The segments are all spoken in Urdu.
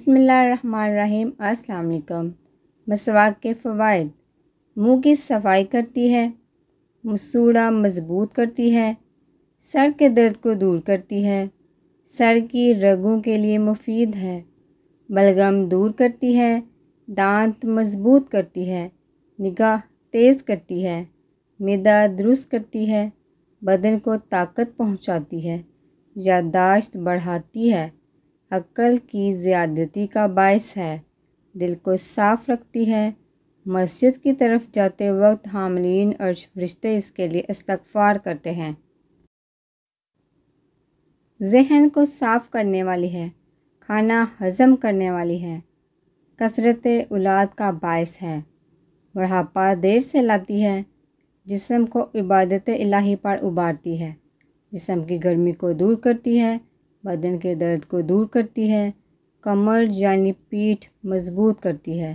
بسم اللہ الرحمن الرحیم۔ السلام علیکم۔ مسواک کے فوائد: منہ کی صفائی کرتی ہے، مسوڑھا مضبوط کرتی ہے، سر کے درد کو دور کرتی ہے، سر کی رگوں کے لیے مفید ہے، بلغم دور کرتی ہے، دانت مضبوط کرتی ہے، نگاہ تیز کرتی ہے، معدہ درست کرتی ہے، بدن کو طاقت پہنچاتی ہے، یادداشت بڑھاتی ہے، عقل کی زیادتی کا باعث ہے، دل کو صاف رکھتی ہے۔ مسجد کی طرف جاتے وقت حاملین عرش فرشتے اس کے لیے استغفار کرتے ہیں۔ ذہن کو صاف کرنے والی ہے، کھانا ہضم کرنے والی ہے، کثرت اولاد کا باعث ہے، بڑھاپا دیر سے لاتی ہے، جسم کو عبادت الہی پر ابھارتی ہے، جسم کی گرمی کو دور کرتی ہے، بدن کے درد کو دور کرتی ہے، کمر یعنی پیٹھ مضبوط کرتی ہے،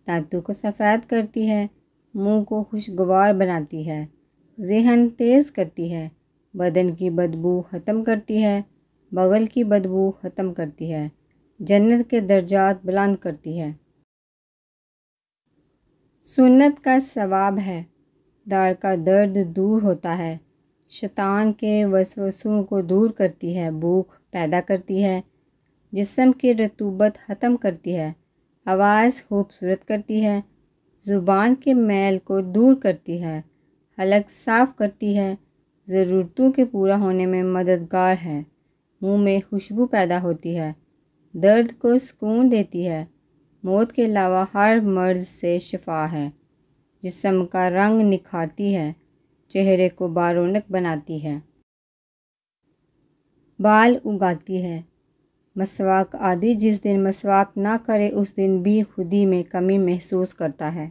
دانتوں کو سفید کرتی ہے، منہ کو خوشگوار بناتی ہے، ذہن تیز کرتی ہے، بدن کی بدبو ختم کرتی ہے، بغل کی بدبو ختم کرتی ہے، جنت کے درجات بلند کرتی ہے۔ سنت کا ثواب ہے، داڑھ کا درد دور ہوتا ہے، شیطان کے وسوسوں کو دور کرتی ہے، بھوک پیدا کرتی ہے، جسم کی رطوبت ختم کرتی ہے، آواز خوبصورت کرتی ہے، زبان کے میل کو دور کرتی ہے، حلق صاف کرتی ہے، ضرورتوں کے پورا ہونے میں مددگار ہے، منہ میں خوشبو پیدا ہوتی ہے، درد کو سکون دیتی ہے، موت کے علاوہ ہر مرض سے شفا ہے، جسم کا رنگ نکھارتی ہے، چہرے کو بارونق بناتی ہے، بال اگاتی ہے۔ مسواک عادی جس دن مسواک نہ کرے اس دن بھی خودی میں کمی محسوس کرتا ہے۔